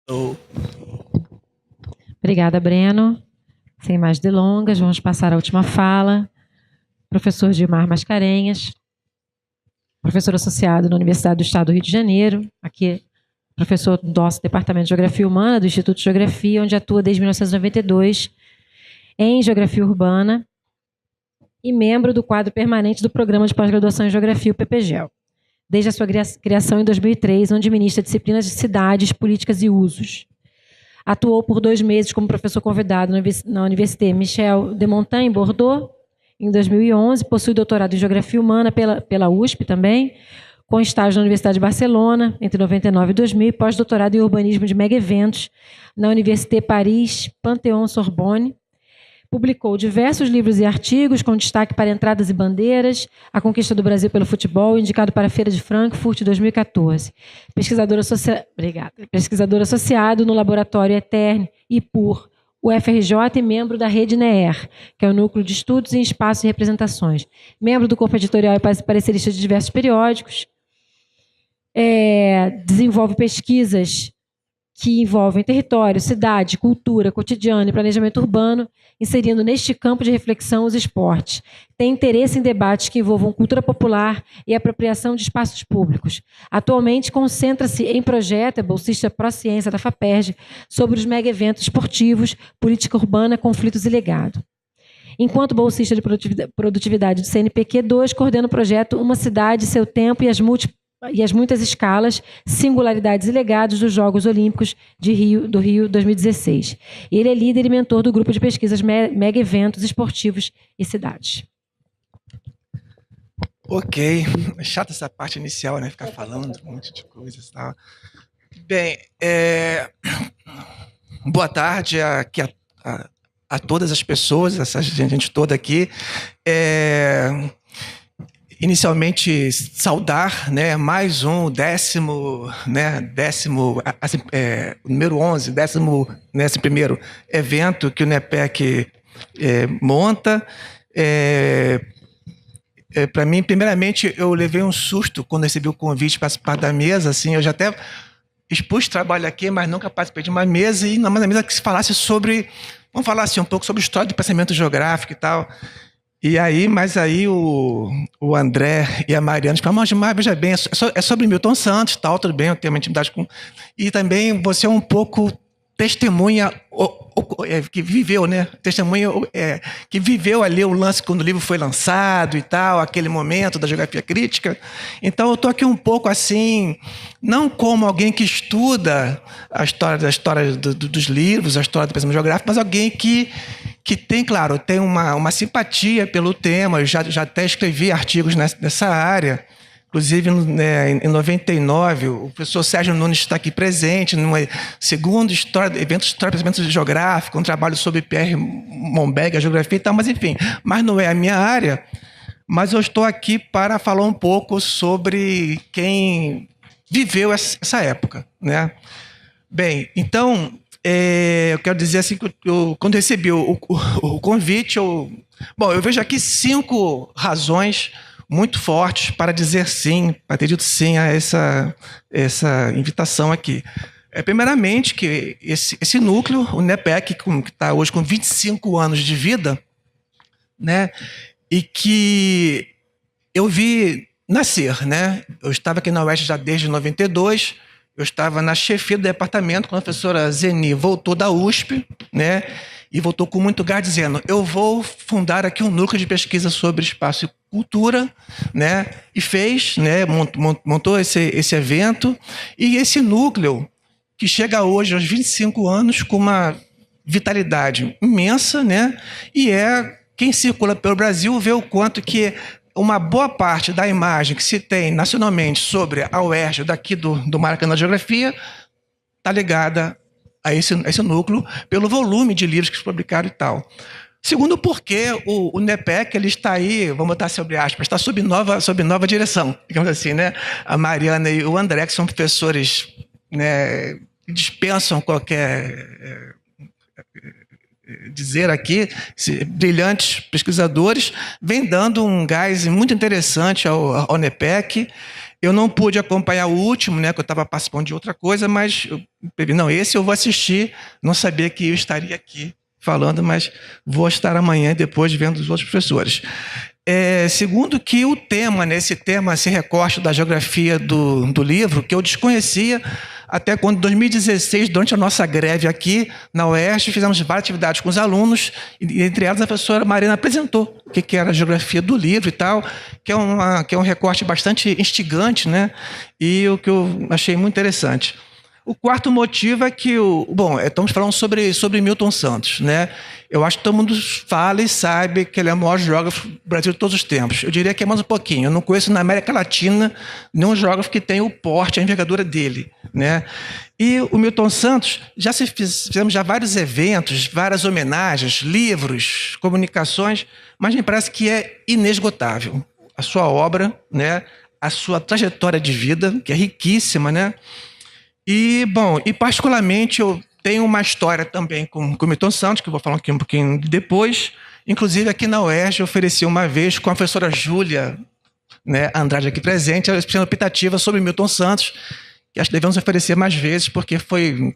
Oh. Obrigada, Breno. Sem mais delongas, vamos passar à última fala. Professor Gilmar Mascarenhas, professor associado na Universidade do Estado do Rio de Janeiro, aqui professor do nosso Departamento de Geografia Humana, do Instituto de Geografia, onde atua desde 1992 em Geografia Urbana e membro do quadro permanente do Programa de Pós-Graduação em Geografia, o PPGEL, desde a sua criação em 2003, onde ministra disciplinas de cidades, políticas e usos. Atuou por 2 meses como professor convidado na Université Michel de Montaigne, em Bordeaux, em 2011. Possui doutorado em Geografia Humana pela USP também, com estágio na Universidade de Barcelona, entre 99 e 2000, e pós-doutorado em Urbanismo de Mega-Eventos na Université Paris Panthéon-Sorbonne. Publicou diversos livros e artigos, com destaque para Entradas e Bandeiras, A Conquista do Brasil pelo Futebol, indicado para a Feira de Frankfurt, 2014. Pesquisador associado no Laboratório ETERN e por UFRJ e membro da Rede NEER, que é o Núcleo de Estudos em Espaços e Representações. Membro do corpo editorial e parecerista de diversos periódicos. Desenvolve pesquisas que envolvem território, cidade, cultura, cotidiano e planejamento urbano, inserindo neste campo de reflexão os esportes. Tem interesse em debates que envolvam cultura popular e apropriação de espaços públicos. Atualmente, concentra-se em projeto, é bolsista pró-ciência da FAPERJ, sobre os mega-eventos esportivos, política urbana, conflitos e legado. Enquanto bolsista de produtividade do CNPq2, coordena o projeto Uma Cidade, Seu Tempo e as muitas escalas, singularidades e legados dos Jogos Olímpicos do Rio 2016. Ele é líder e mentor do grupo de pesquisas Mega Eventos Esportivos e Cidades. Ok. É chata essa parte inicial, né? Ficar falando um monte de coisas e tal. Bem, boa tarde aqui a todas as pessoas, essa gente toda aqui. Inicialmente, saudar, né, mais um, número 11, 11º evento que o NEPEC monta. Para mim, primeiramente, eu levei um susto quando recebi o convite para participar da mesa. Assim, eu já até expus trabalho aqui, mas nunca participei de uma mesa, e numa mesa que se falasse sobre, vamos falar assim, um pouco sobre história do pensamento geográfico e tal. Mas aí o André e a Mariana falaram, mas veja bem, é sobre Milton Santos, tal, tudo bem, eu tenho uma intimidade com... E também você é um pouco testemunha que viveu, né? Testemunha que viveu ali o lance quando o livro foi lançado e tal, aquele momento da geografia crítica. Então eu estou aqui um pouco assim, não como alguém que estuda a história dos livros, a história do pensamento geográfico, mas alguém que tem, claro, tem uma simpatia pelo tema. Eu já até escrevi artigos nessa área. Inclusive, em 99, o professor Sérgio Nunes está aqui presente no segundo evento de História e Pensamento Geográfico, um trabalho sobre Pierre Monbeg, a geografia e tal, mas enfim, mas não é a minha área. Mas eu estou aqui para falar um pouco sobre quem viveu essa época, né? Bem, então, eu quero dizer assim, que quando recebi o convite, eu vejo aqui 5 razões muito fortes para dizer sim, para ter dito sim a essa invitação aqui. Primeiramente, que esse núcleo, o NEPEC, que está hoje com 25 anos de vida, né, e que eu vi nascer, né? Eu estava aqui na UESC já desde 92, eu estava na chefia do departamento, quando a professora Zeni voltou da USP, né? E voltou com muito gás, dizendo, eu vou fundar aqui um núcleo de pesquisa sobre espaço e cultura, né? E fez, né? Montou esse evento. E esse núcleo, que chega hoje aos 25 anos, com uma vitalidade imensa, né? E quem circula pelo Brasil vê o quanto que uma boa parte da imagem que se tem nacionalmente sobre a UERJ, daqui do Maracanã de Geografia, está ligada a esse núcleo, pelo volume de livros que se publicaram e tal. Segundo, porque o NEPEC ele está aí, vamos botar sobre aspas, está sob nova direção, digamos assim, né? A Mariana e o André, que são professores, né, que dispensam qualquer dizer aqui, brilhantes pesquisadores, vem dando um gás muito interessante ao NEPEC. Eu não pude acompanhar o último, né, que eu estava participando de outra coisa, mas não, esse eu vou assistir. Não sabia que eu estaria aqui falando, mas vou estar amanhã depois vendo os outros professores. Segundo que o tema, né, esse tema, esse recorte da geografia do livro, que eu desconhecia até quando, em 2016, durante a nossa greve aqui na UERJ, fizemos várias atividades com os alunos, e entre elas a professora Marina apresentou o que era a geografia do livro e tal, que é um recorte bastante instigante, né, e o que eu achei muito interessante. O quarto motivo é que, estamos falando sobre Milton Santos, né? Eu acho que todo mundo fala e sabe que ele é o maior geógrafo do Brasil de todos os tempos. Eu diria que é mais um pouquinho. Eu não conheço na América Latina nenhum geógrafo que tenha o porte, a envergadura dele, né? E o Milton Santos, fizemos já vários eventos, várias homenagens, livros, comunicações, mas me parece que é inesgotável. A sua obra, né? A sua trajetória de vida, que é riquíssima, né? E particularmente eu tenho uma história também com o Milton Santos, que eu vou falar aqui um pouquinho depois. Inclusive, aqui na UERJ, eu ofereci uma vez com a professora Júlia, né, Andrade aqui presente, a expressão optativa sobre Milton Santos, que acho que devemos oferecer mais vezes, porque foi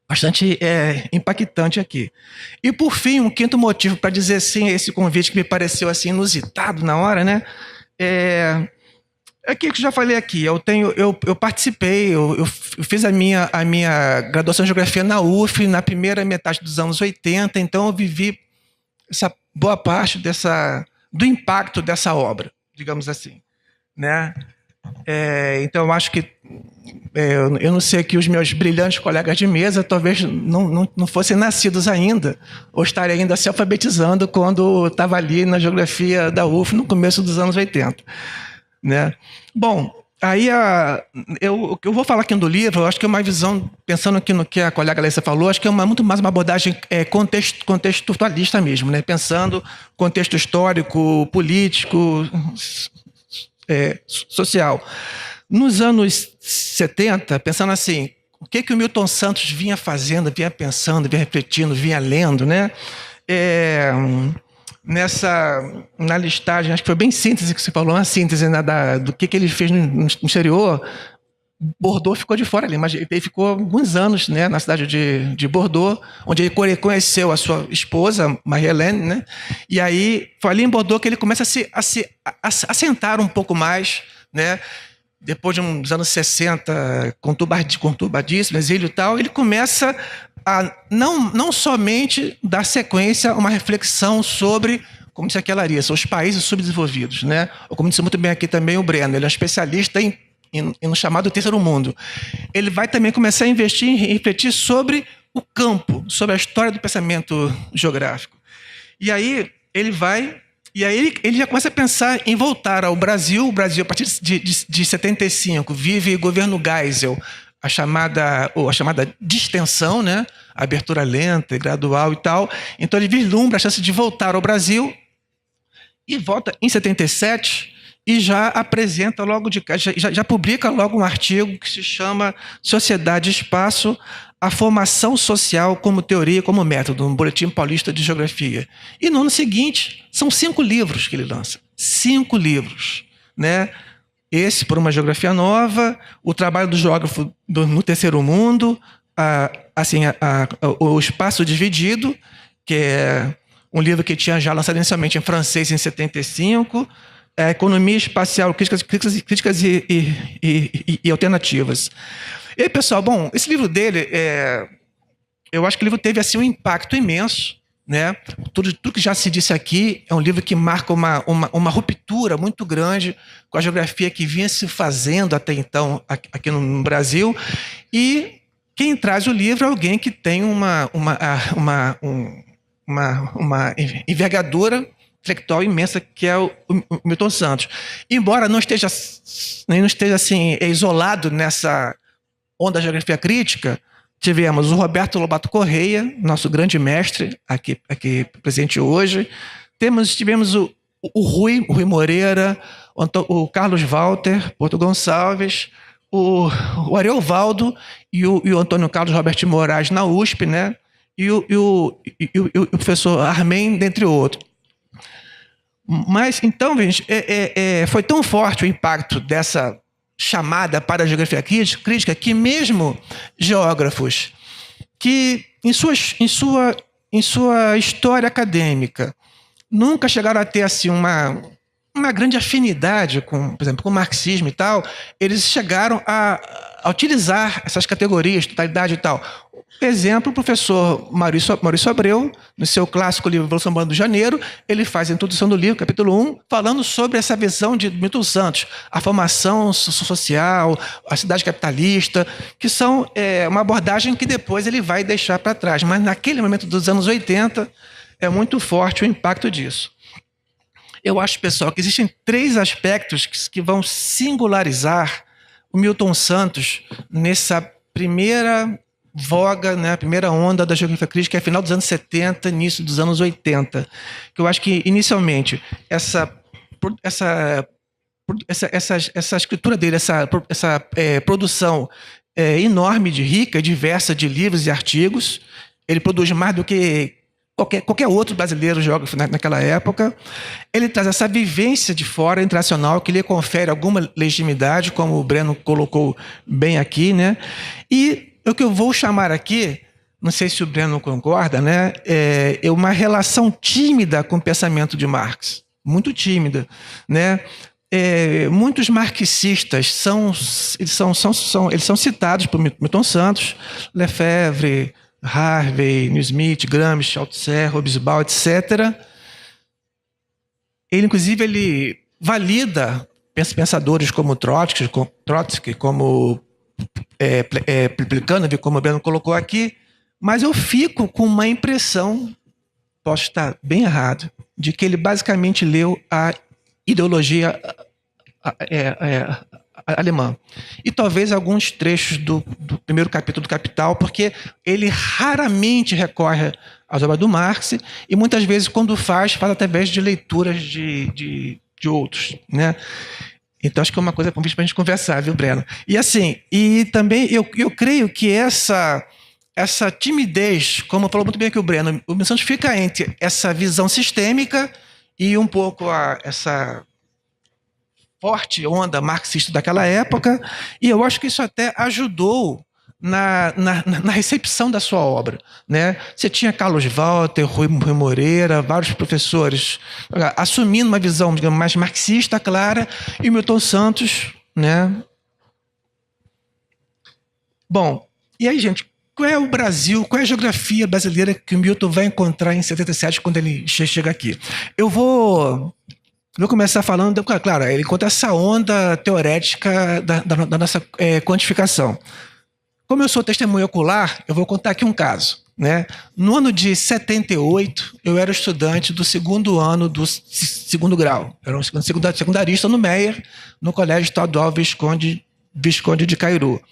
bastante impactante aqui. E, por fim, um quinto motivo para dizer sim a esse convite que me pareceu assim inusitado na hora, né? É aquilo que eu já falei aqui, eu participei, eu fiz a minha graduação em Geografia na UF na primeira metade dos anos 80, então eu vivi essa boa parte do impacto dessa obra, digamos assim, né? Então eu acho que, eu não sei que os meus brilhantes colegas de mesa talvez não fossem nascidos ainda, ou estarem ainda se alfabetizando quando eu estava ali na Geografia da UF no começo dos anos 80. Né? Bom, aí o que eu vou falar aqui do livro, eu acho que é uma visão, pensando aqui no que a colega Alessia falou, acho que é muito mais uma abordagem contextualista mesmo, né? Pensando contexto histórico, político, social. Nos anos 70, pensando assim, o que o Milton Santos vinha fazendo, vinha pensando, vinha refletindo, vinha lendo, né? Na listagem, acho que foi bem síntese que você falou, uma síntese, né, do que ele fez no exterior. Bordeaux ficou de fora ali, mas ele ficou alguns anos, né, na cidade de Bordeaux, onde ele conheceu a sua esposa, Marie-Hélène, né, e aí foi ali em Bordeaux que ele começa a se assentar um pouco mais, né, depois de uns anos 60, conturbadíssimo, exílio e tal, ele começa a não somente dar sequência a uma reflexão sobre, como disse aqui a Larissa, os países subdesenvolvidos, né? Ou como disse muito bem aqui também o Breno, ele é um especialista no chamado terceiro mundo. Ele vai também começar a investir e refletir sobre o campo, sobre a história do pensamento geográfico. E aí ele já começa a pensar em voltar ao Brasil. O Brasil, a partir de 75, vive governo Geisel, a chamada distensão, né? A abertura lenta e gradual e tal. Então ele vislumbra a chance de voltar ao Brasil e volta em 77 e já apresenta logo já publica logo um artigo que se chama Sociedade e Espaço, a formação social como teoria e como método, um Boletim Paulista de Geografia. E no ano seguinte, são 5 livros que ele lança. 5 livros, né? Esse, Por uma Geografia Nova, o trabalho do geógrafo no terceiro mundo, o Espaço Dividido, que é um livro que tinha já lançado inicialmente em francês em 75, Economia Espacial, Críticas e Alternativas. E aí, pessoal, bom, esse livro dele, eu acho que o livro teve assim, um impacto imenso, né? Tudo que já se disse aqui é um livro que marca uma ruptura muito grande com a geografia que vinha se fazendo até então aqui no Brasil. E quem traz o livro é alguém que tem uma envergadura intelectual imensa, que é o Milton Santos. Embora não esteja assim, isolado nessa onda da geografia crítica, tivemos o Roberto Lobato Correia, nosso grande mestre, aqui presente hoje. Tivemos o Rui Moreira, o Carlos Walter, Porto Gonçalves, o Ariovaldo e o Antônio Carlos Robert Moraes na USP, né? E o professor Armen, dentre outros. Mas, então, gente, foi tão forte o impacto dessa chamada para a geografia crítica que mesmo geógrafos que em sua história acadêmica nunca chegaram a ter assim uma grande afinidade com, por exemplo, com o marxismo e tal, eles chegaram a utilizar essas categorias, totalidade e tal. Exemplo, o professor Maurício Abreu, no seu clássico livro Revolução Urbana do Janeiro, ele faz a introdução do livro, capítulo 1, falando sobre essa visão de Milton Santos, a formação social, a cidade capitalista, que são uma abordagem que depois ele vai deixar para trás. Mas naquele momento dos anos 80, é muito forte o impacto disso. Eu acho, pessoal, que existem 3 aspectos que vão singularizar o Milton Santos nessa primeira voga, né, a primeira onda da geografia crítica, que é final dos anos 70, início dos anos 80. Que eu acho que, inicialmente, essa escritura dele, essa produção enorme, rica, diversa de livros e artigos, ele produz mais do que qualquer outro brasileiro geógrafo naquela época. Ele traz essa vivência de fora, internacional, que lhe confere alguma legitimidade, como o Breno colocou bem aqui, né? E o que eu vou chamar aqui, não sei se o Breno concorda, né? É uma relação tímida com o pensamento de Marx, muito tímida, né? Muitos marxistas eles são citados por Milton Santos, Lefebvre, Harvey, New Smith, Gramsci, Althusser, Hobsbawm, etc. Ele valida pensadores como Trotsky, como Plekhanov, como o Breno colocou aqui, mas eu fico com uma impressão, posso estar bem errado, de que ele basicamente leu a ideologia alemã. E talvez alguns trechos do primeiro capítulo do Capital, porque ele raramente recorre às obras do Marx e muitas vezes, quando faz através de leituras de outros, né? Então, acho que é uma coisa para a gente conversar, viu, Breno? E assim, e também eu creio que essa timidez, como falou muito bem aqui o Breno, o Milton Santos fica entre essa visão sistêmica e um pouco essa forte onda marxista daquela época, e eu acho que isso até ajudou na recepção da sua obra, né? Você tinha Carlos Walter, Rui Moreira, vários professores assumindo uma visão, digamos, mais marxista, clara, e Milton Santos, né? Bom, e aí, gente, qual é o Brasil, qual é a geografia brasileira que o Milton vai encontrar em 77 quando ele chega aqui? Eu vou começar falando, claro, ele conta essa onda teorética da nossa quantificação. Como eu sou testemunho ocular, eu vou contar aqui um caso, né? No ano de 78, eu era estudante do segundo ano do segundo grau. Eu era um secundarista no Meier, no Colégio Estadual Visconde de Cairu.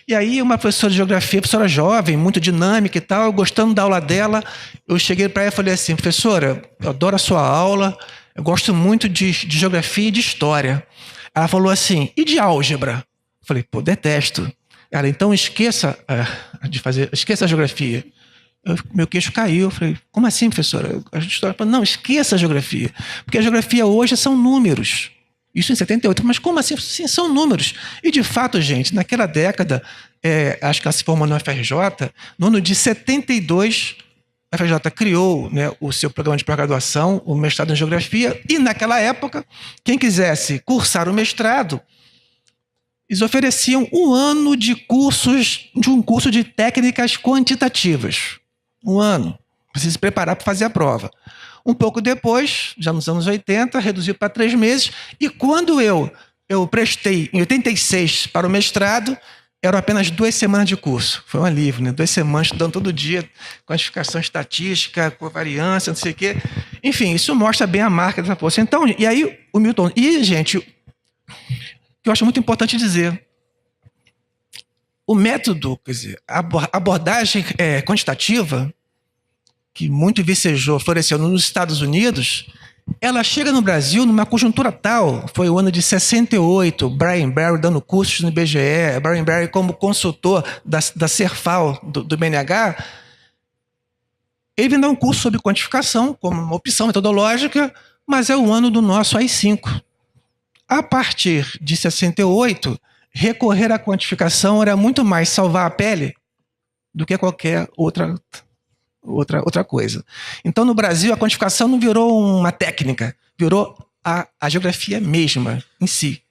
E aí, uma professora de geografia, professora jovem, muito dinâmica e tal, gostando da aula dela, eu cheguei para ela e falei assim: professora, eu adoro a sua aula, eu gosto muito de geografia e de história. Ela falou assim: e de álgebra? Eu falei: pô, detesto. Ela: então esqueça a geografia. Meu queixo caiu. Eu falei: como assim, professora? A história falou: não, esqueça a geografia. Porque a geografia hoje são números. Isso em 78. Mas como assim? Sim, são números. E, de fato, gente, naquela década, acho que ela se formou no FRJ, no ano de 72, a FRJ criou, né, o seu programa de pós-graduação, o mestrado em geografia, e naquela época, quem quisesse cursar o mestrado, eles ofereciam um ano de um curso de técnicas quantitativas. Um ano. Precisa se preparar para fazer a prova. Um pouco depois, já nos anos 80, reduziu para 3 meses. E quando eu prestei, em 86, para o mestrado, eram apenas 2 semanas de curso. Foi um alívio, né? 2 semanas estudando todo dia, quantificação estatística, covariância, não sei o quê. Enfim, isso mostra bem a marca dessa força. Então, e aí o Milton... E, gente, que eu acho muito importante dizer, o método, quer dizer, a abordagem quantitativa, que muito vicejou, floresceu nos Estados Unidos, ela chega no Brasil numa conjuntura tal, foi o ano de 68, Brian Barry dando cursos no IBGE, Brian Barry como consultor da Serfal, do BNH, ele vem dar um curso sobre quantificação, como uma opção metodológica, mas é o ano do nosso AI-5. A partir de 68, recorrer à quantificação era muito mais salvar a pele do que qualquer outra coisa. Então, no Brasil, a quantificação não virou uma técnica, virou a geografia mesma, em si,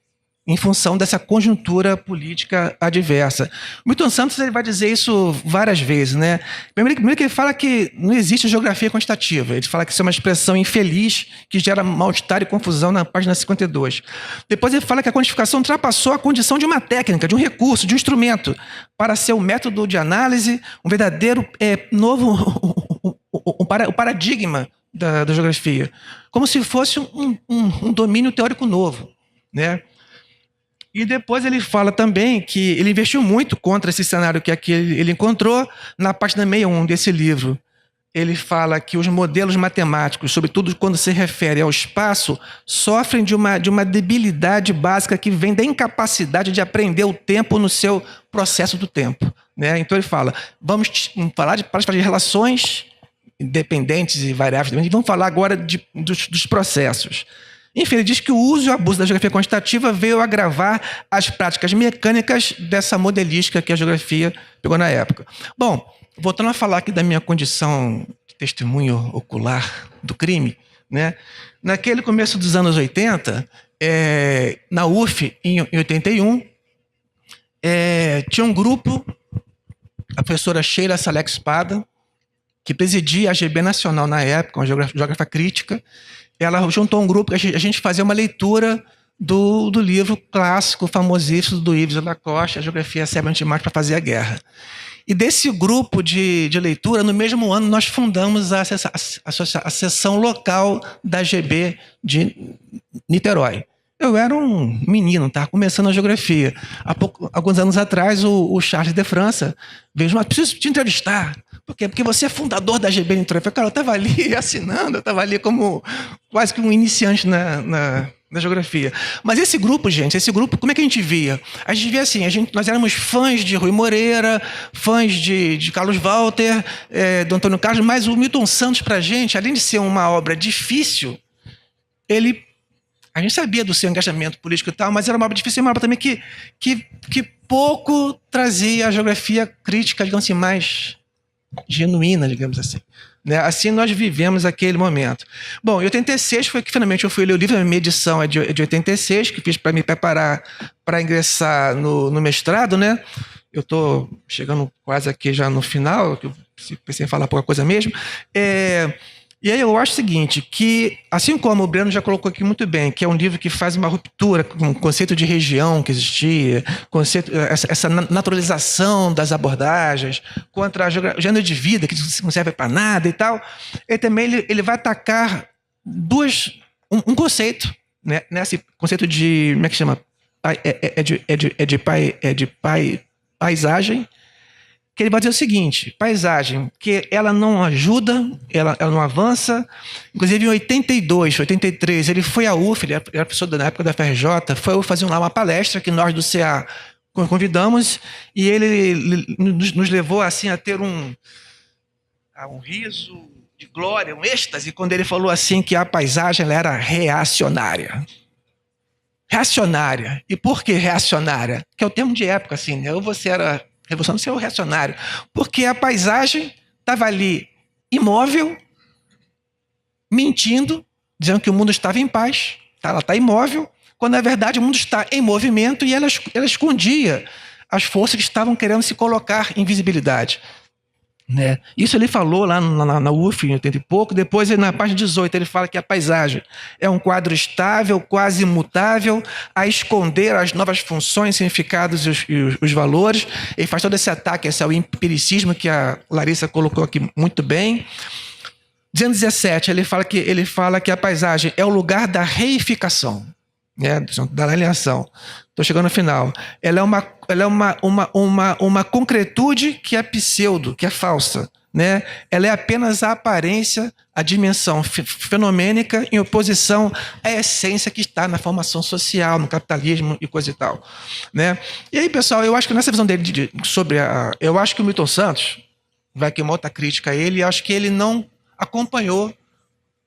em função dessa conjuntura política adversa. O Milton Santos ele vai dizer isso várias vezes, né? Primeiro que ele fala que não existe geografia quantitativa. Ele fala que isso é uma expressão infeliz que gera mal-estar e confusão na página 52. Depois ele fala que a quantificação ultrapassou a condição de uma técnica, de um recurso, de um instrumento, para ser um método de análise, um verdadeiro novo o paradigma da geografia. Como se fosse um domínio teórico novo, né? E depois ele fala também que ele investiu muito contra esse cenário que aqui ele encontrou na página 61 desse livro. Ele fala que os modelos matemáticos, sobretudo quando se refere ao espaço, sofrem de uma debilidade básica que vem da incapacidade de aprender o tempo no seu processo do tempo, né? Então ele fala, vamos falar de relações independentes e variáveis, vamos falar agora dos processos. Enfim, ele diz que o uso e o abuso da geografia quantitativa veio agravar as práticas mecânicas dessa modelística que a geografia pegou na época. Bom, voltando a falar aqui da minha condição de testemunho ocular do crime, né? Naquele começo dos anos 80, na UF, em 81, tinha um grupo, a professora Sheila Salek Espada, que presidia a GB Nacional na época, uma geógrafa crítica. Ela juntou um grupo, a gente fazia uma leitura do livro clássico, famosíssimo, do Yves Lacoste, A Geografia Serve Antimais para Fazer a Guerra. E desse grupo de leitura, no mesmo ano, nós fundamos a seção local da GB de Niterói. Eu era um menino, estava começando a geografia. Alguns anos atrás, o Charles de França veio, mas preciso te entrevistar. Por quê? Porque você é fundador da GB Niterói. Eu falei, cara, eu estava ali assinando, eu estava ali como quase que um iniciante na geografia. Mas esse grupo, como é que a gente via? A gente via assim, nós éramos fãs de Rui Moreira, fãs de Carlos Walter, do Antônio Carlos, mas o Milton Santos, para a gente, além de ser uma obra difícil, a gente sabia do seu engajamento político e tal, mas era uma obra difícil, uma obra também que pouco trazia a geografia crítica, digamos assim, mais genuína, digamos assim. Né? Assim nós vivemos aquele momento. Bom, em 86 foi que finalmente eu fui ler o livro, a minha edição é de 86, que fiz para me preparar para ingressar no mestrado, né? Eu estou chegando quase aqui já no final, eu pensei em falar pouca coisa mesmo. E aí eu acho o seguinte, que assim como o Breno já colocou aqui muito bem, que é um livro que faz uma ruptura com o conceito de região que existia, essa naturalização das abordagens, contra o gênero de vida, que não serve para nada e tal, ele também ele vai atacar um conceito, né, nesse conceito de, como é que chama? Paisagem, que ele vai dizer o seguinte, paisagem, que ela não ajuda, ela não avança. Inclusive em 82, 83, ele foi à UF, ele era professor na época da FRJ, foi fazer lá uma palestra que nós do CA convidamos, e ele nos levou assim a ter um riso de glória, um êxtase, quando ele falou assim que a paisagem ela era reacionária. Reacionária. E por que reacionária? Que é o termo de época, assim, né? Ou você era revolução do seu reacionário, porque a paisagem estava ali imóvel, mentindo, dizendo que o mundo estava em paz, ela está imóvel, quando na verdade o mundo está em movimento e ela escondia as forças que estavam querendo se colocar em visibilidade. Né? Isso ele falou lá na UF em 80 e pouco. Depois, na página 18, ele fala que a paisagem é um quadro estável, quase imutável, a esconder as novas funções, significados e os valores. Ele faz todo esse ataque ao empiricismo que a Larissa colocou aqui muito bem. 217, ele fala que a paisagem é o lugar da reificação, né? Da alienação. Estou chegando no final. Ela é uma concretude que é pseudo, que é falsa. Né? Ela é apenas a aparência, a dimensão fenomênica em oposição à essência que está na formação social, no capitalismo e coisa e tal. Né? E aí, pessoal, eu acho que nessa visão dele eu acho que o Milton Santos, vai que uma outra crítica a ele, acho que ele não acompanhou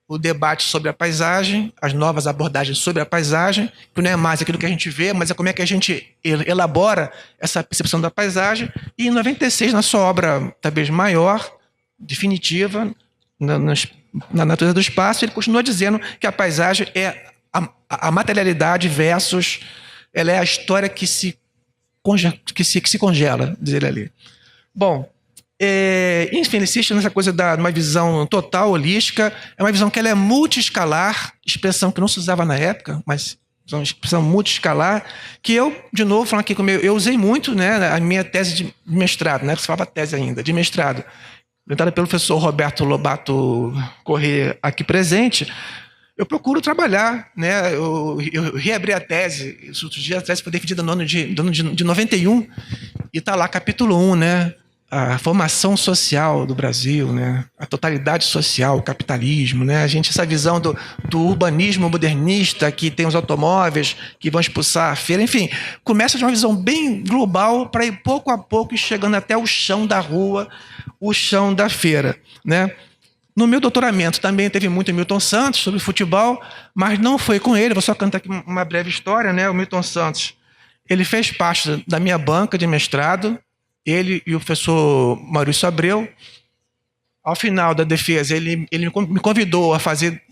o debate sobre a paisagem, as novas abordagens sobre a paisagem, que não é mais aquilo que a gente vê, mas é como é que a gente elabora essa percepção da paisagem. E em 96, na sua obra talvez maior, definitiva, na natureza do espaço, ele continua dizendo que a paisagem é a materialidade versus ela é a história que se congela, diz ele ali. Bom, enfim, ele insiste nessa coisa de uma visão total, holística. É uma visão que ela é multiescalar, expressão que não se usava na época, mas uma expressão multiescalar, que eu, de novo, falando aqui comigo, eu usei muito, né, a minha tese de mestrado, né, que se falava tese ainda, de mestrado, orientada pelo professor Roberto Lobato Corrêa, aqui presente. Eu procuro trabalhar, né? Eu reabri a tese, outros dias a tese foi definida no ano de 91, e está lá, capítulo 1, né? A formação social do Brasil, né? A totalidade social, o capitalismo, né? Essa visão do urbanismo modernista, que tem os automóveis que vão expulsar a feira, enfim, começa de uma visão bem global para ir pouco a pouco e chegando até o chão da rua, o chão da feira, né? No meu doutoramento também teve muito Milton Santos sobre futebol, mas não foi com ele. Vou só contar aqui uma breve história, né? O Milton Santos, ele fez parte da minha banca de mestrado, ele e o professor Maurício Abreu. Ao final da defesa, ele me convidou a fazer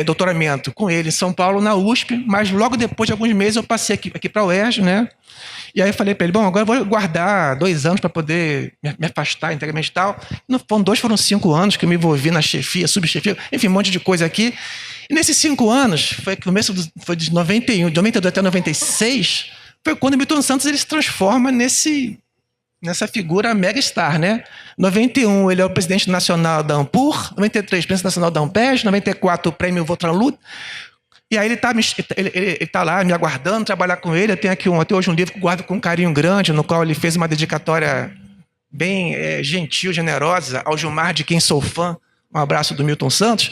doutoramento com ele em São Paulo, na USP, mas logo depois de alguns meses eu passei aqui para a UERJ, né? E aí eu falei para ele, bom, agora eu vou guardar 2 anos para poder me afastar integralmente e tal. Não foram 2, foram 5 anos que eu me envolvi na chefia, subchefia, enfim, um monte de coisa aqui. E nesses 5 anos, foi de 91, de 92 até 96, foi quando o Milton Santos ele se transforma nessa figura mega star, né? 91, ele é o presidente nacional da Ampur, 93, presidente nacional da Ampes, 94, o prêmio Vautrin-Lud. E aí ele tá lá me aguardando, trabalhar com ele. Eu tenho aqui até hoje um livro que guardo com um carinho grande, no qual ele fez uma dedicatória bem gentil, generosa, ao Gilmar, de quem sou fã. Um abraço do Milton Santos.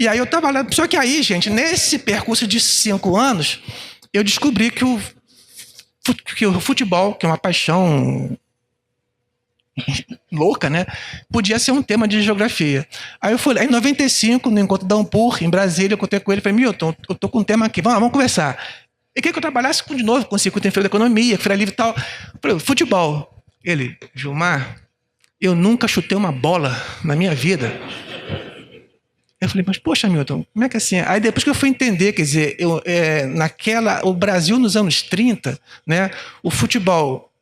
E aí eu estava lá. Só que aí, gente, nesse percurso de 5 anos, eu descobri que o futebol, que é uma paixão louca, né? Podia ser um tema de geografia. Aí eu fui lá, em 95, no encontro da Ampur, em Brasília, eu contei com ele, falei, Milton, eu tô com um tema aqui, vamos conversar. Ele queria que eu trabalhasse de novo com o circuito em feira da economia, feira livre e tal. Eu falei, futebol. Ele, Gilmar, eu nunca chutei uma bola na minha vida. Eu falei, mas poxa, Milton, como é que é assim? Aí depois que eu fui entender, quer dizer, o Brasil nos anos 30, né, o futebol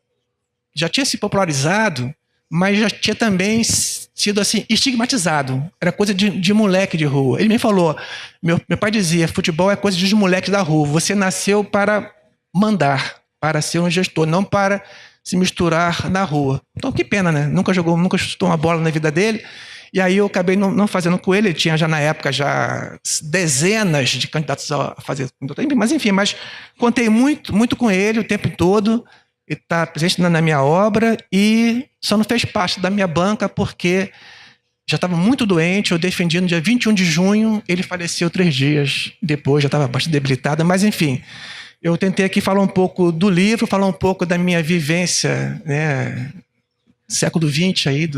já tinha se popularizado, mas já tinha também sido assim, estigmatizado. Era coisa de moleque de rua. Ele me falou, meu pai dizia, futebol é coisa de moleques da rua. Você nasceu para mandar, para ser um gestor, não para se misturar na rua. Então, que pena, né? Nunca chutou uma bola na vida dele. E aí eu acabei não fazendo com ele. Ele tinha já na época já dezenas de candidatos a fazer. Mas contei muito com ele o tempo todo. Ele está presente na minha obra e só não fez parte da minha banca porque já estava muito doente. Eu defendi no dia 21 de junho, ele faleceu 3 dias depois, já estava bastante debilitado, mas enfim. Eu tentei aqui falar um pouco do livro, falar um pouco da minha vivência, né, século XX aí,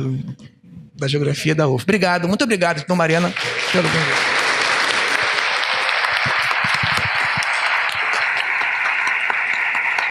da geografia da UF. Obrigado, muito obrigado, Dona Mariana, pelo convite.